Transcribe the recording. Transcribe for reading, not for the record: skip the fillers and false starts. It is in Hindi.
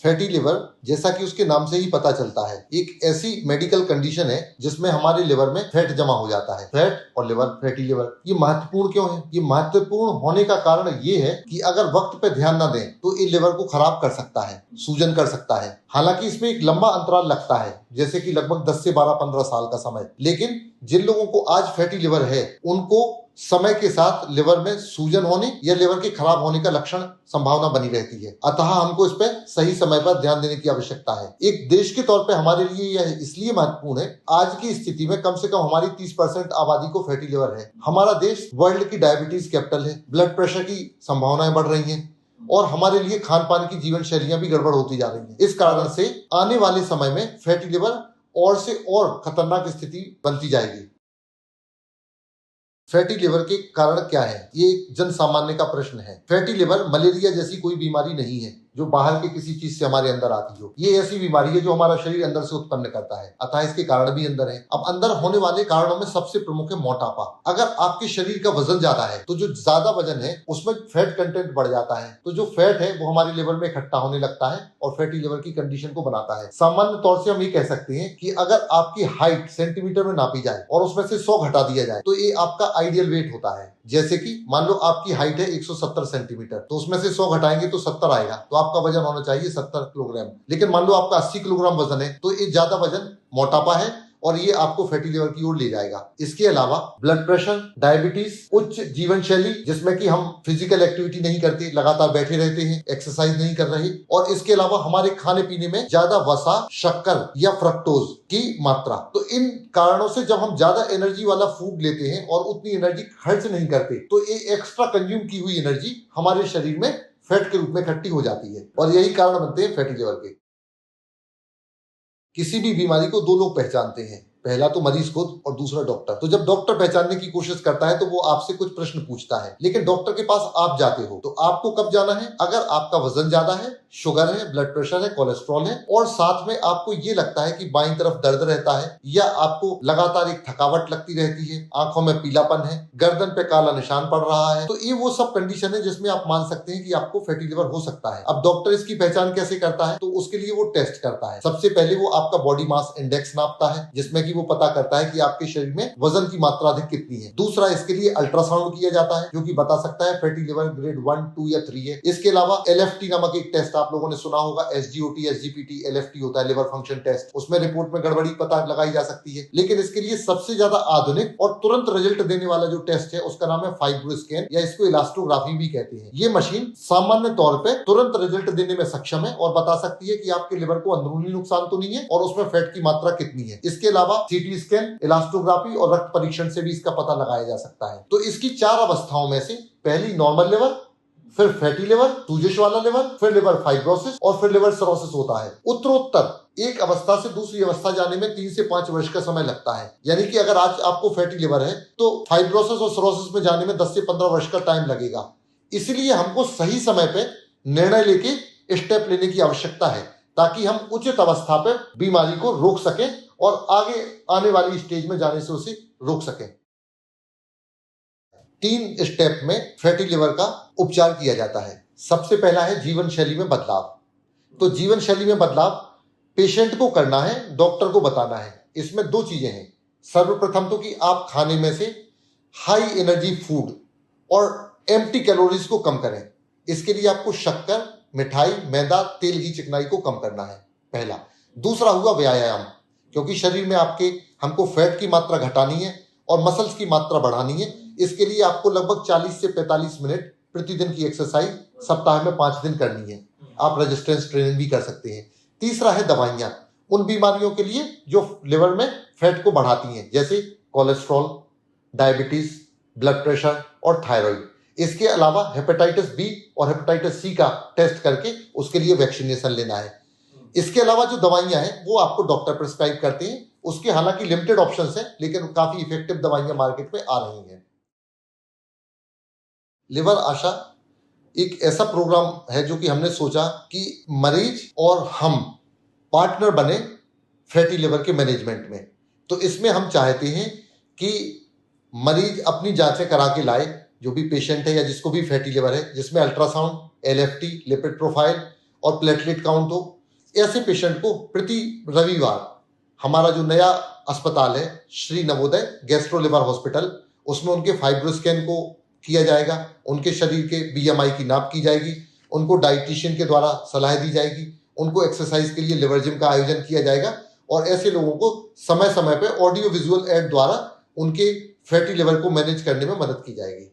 फैटी लिवर, जैसा कि उसके नाम से ही पता चलता है, एक ऐसी मेडिकल कंडीशन है जिसमें हमारे लिवर में फैट जमा हो जाता है। फैट और लिवर, फैटी लिवर, ये महत्वपूर्ण क्यों है? ये महत्वपूर्ण होने का कारण ये है कि अगर वक्त पे ध्यान न दें तो ये लिवर को खराब कर सकता है, सूजन कर सकता है। हालांकि इसमें एक लंबा अंतराल लगता है, जैसे कि लगभग 10 से 12-15 साल का समय। लेकिन जिन लोगों को आज फैटी लिवर है, उनको समय के साथ लिवर में सूजन होने या लिवर के खराब होने का लक्षण संभावना बनी रहती है। अतः हमको इस पे सही समय पर ध्यान देने की आवश्यकता है। एक देश के तौर पे हमारे लिए यह इसलिए महत्वपूर्ण है, आज की स्थिति में कम से कम हमारी 30% आबादी को फैटी लिवर है। हमारा देश वर्ल्ड की डायबिटीज कैपिटल है, ब्लड प्रेशर की संभावनाएं बढ़ रही हैं और हमारे लिए खान पान की जीवन शैलियां भी गड़बड़ होती जा रही हैं। इस कारण से आने वाले समय में फैटी लिवर और से और खतरनाक स्थिति बनती जाएगी। फैटी लिवर के कारण क्या है? ये एक जन सामान्य का प्रश्न है। फैटी लिवर मलेरिया जैसी कोई बीमारी नहीं है जो बाहर के किसी चीज से हमारे अंदर आती हो। ये ऐसी बीमारी है जो हमारा शरीर अंदर से उत्पन्न करता है, अतः इसके कारण भी अंदर है। अब अंदर होने वाले कारणों में सबसे प्रमुख है मोटापा। अगर आपके शरीर का वजन ज्यादा है तो जो ज्यादा वजन है उसमें फैट कंटेंट बढ़ जाता है, तो जो फैट है वो हमारे लिवर में इकट्ठा होने लगता है और फैटी लिवर की कंडीशन को बनाता है। सामान्य तौर से हम ये कह सकते हैं कि अगर आपकी हाइट सेंटीमीटर में नापी जाए और उसमें से 100 घटा दिया जाए तो ये आपका आइडियल वेट होता है। जैसे कि मान लो आपकी हाइट है 170 सेंटीमीटर, तो उसमें से 100 घटाएंगे तो 70 आएगा, तो आपका वजन होना चाहिए 70 किलोग्राम। लेकिन मान लो आपका 80 किलोग्राम वजन है, तो ये ज्यादा वजन मोटापा है और ये आपको फैटी लिवर की ओर ले जाएगा। इसके अलावा ब्लड प्रेशर, डायबिटीज, उच्च जीवन शैली जिसमें कि हम फिजिकल एक्टिविटी नहीं करते, लगातार बैठे रहते हैं, एक्सरसाइज नहीं कर रहे, और इसके अलावा हमारे खाने पीने में ज्यादा वसा, शक्कर या फ्रक्टोज की मात्रा। तो इन कारणों से जब हम ज्यादा एनर्जी वाला फूड लेते हैं और उतनी एनर्जी खर्च नहीं करते, तो ये एक्स्ट्रा कंज्यूम की हुई एनर्जी हमारे शरीर में फैट के रूप में इकट्ठी हो जाती है और यही कारण बनते हैं फैटी लिवर के। किसी भी बीमारी को दो लोग पहचानते हैं, पहला तो मरीज खुद और दूसरा डॉक्टर। तो जब डॉक्टर पहचानने की कोशिश करता है तो वो आपसे कुछ प्रश्न पूछता है, लेकिन डॉक्टर के पास आप जाते हो तो आपको कब जाना है? अगर आपका वजन ज्यादा है, शुगर है, ब्लड प्रेशर है, कोलेस्ट्रॉल है और साथ में आपको ये लगता है कि बाईं तरफ दर्द रहता है या आपको लगातार एक थकावट लगती रहती है, आंखों में पीलापन है, गर्दन पे काला निशान पड़ रहा है, तो ये वो सब कंडीशन है जिसमें आप मान सकते हैं कि आपको फैटी लिवर हो सकता है। अब डॉक्टर इसकी पहचान कैसे करता है? तो उसके लिए वो टेस्ट करता है। सबसे पहले वो आपका बॉडी मास इंडेक्स नापता है, जिसमें कि वो पता करता है कि आपके शरीर में वजन की मात्रा अधिक कितनी है। दूसरा, इसके लिए अल्ट्रासाउंड किया जाता है जो कि बता सकता है फैटी लिवर ग्रेड 1, 2 या 3 है। इसके अलावा LFT नामक एक टेस्ट आप लोगों ने सुना होगा, SGOT, SGPT, LFT होता है लिवर फंक्शन टेस्ट। उसमें रिपोर्ट में गड़बड़ी पता लगाई जा सकती है, लेकिन इसके लिए सबसे ज्यादा आधुनिक और तुरंत रिजल्ट देने वाला जो टेस्ट है उसका नाम है फाइब्रोस्कैन या इसको इलास्टोग्राफी भी कहते हैं। ये मशीन सामान्य तौर पे तुरंत रिजल्ट देने में सक्षम है और बता सकती है कि आपके लिवर को अंदरूनी नुकसान तो नहीं है और उसमें फैट की मात्रा कितनी है। इसके अलावा CT स्कैन, इलास्टोग्राफी और रक्त परीक्षण से भी इसका पता लगाया जा सकता है। तो इसकी 4 अवस्थाओं में से पहली नॉर्मल लिवर, फिर फैटी लिवर, सूजश वाला लिवर, फिर लिवर फाइब्रोसिस और फिर लिवर सिरोसिस होता है। उत्तरोत्तर एक अवस्था से दूसरी अवस्था जाने में 3 से 5 वर्ष का समय लगता है। यानी कि अगर आज आपको फैटी लिवर है तो फाइब्रोसिस और सिरोसिस में जाने में 10 से 15 वर्ष का टाइम लगेगा। इसलिए हमको सही समय पे निर्णय लेके स्टेप लेने की आवश्यकता है ताकि हम उचित अवस्था पे बीमारी को रोक सकें और आगे आने वाली स्टेज में जाने से उसे रोक सकें। 3 स्टेप में फैटी लिवर का उपचार किया जाता है। सबसे पहला है जीवन शैली में बदलाव। तो जीवन शैली में बदलाव पेशेंट को करना है, डॉक्टर को बताना है। इसमें 2 चीजें हैं। सर्वप्रथम तो कि आप खाने में से हाई एनर्जी फूड और एम्प्टी कैलोरीज को कम करें। इसके लिए आपको शक्कर, मिठाई, मैदा, तेल की चिकनाई को कम करना है, पहला। दूसरा हुआ व्यायाम, क्योंकि शरीर में हमको फैट की मात्रा घटानी है और मसल्स की मात्रा बढ़ानी है। इसके लिए आपको लगभग 40 से 45 मिनट प्रतिदिन की एक्सरसाइज सप्ताह में 5 दिन करनी है। आप रेजिस्टेंस ट्रेनिंग भी कर सकते हैं। तीसरा है दवाइयां, उन बीमारियों के लिए जो लिवर में फैट को बढ़ाती हैं, जैसे कोलेस्ट्रॉल, डायबिटीज, ब्लड प्रेशर और थायराइड। इसके अलावा हेपेटाइटिस बी और हेपेटाइटिस सी का टेस्ट करके उसके लिए वैक्सीनेशन लेना है। इसके अलावा जो दवाइयां हैं वो आपको डॉक्टर प्रिस्क्राइब करते हैं। उसके हालांकि लिमिटेड ऑप्शंस हैं, लेकिन काफी इफेक्टिव दवाइयां मार्केट में आ रही हैं। लिवर आशा एक ऐसा प्रोग्राम है जो कि हमने सोचा कि मरीज और हम पार्टनर बने फैटी लिवर के मैनेजमेंट में। तो इसमें हम चाहते हैं कि मरीज अपनी जांचें करा के लाए, जो भी पेशेंट है या जिसको भी फैटी लिवर है, जिसमें अल्ट्रासाउंड, LFT, लिपिड प्रोफाइल और प्लेटलेट काउंट हो। ऐसे पेशेंट को प्रति रविवार हमारा जो नया अस्पताल है Shri Navodaya gastro liver hospital, उसमें उनके फाइब्रोस्कैन को किया जाएगा, उनके शरीर के बीएमआई की नाप की जाएगी, उनको डाइटिशियन के द्वारा सलाह दी जाएगी, उनको एक्सरसाइज के लिए लिवर जिम का आयोजन किया जाएगा और ऐसे लोगों को समय समय पर ऑडियो विजुअल एड द्वारा उनके फैटी लिवर को मैनेज करने में मदद की जाएगी।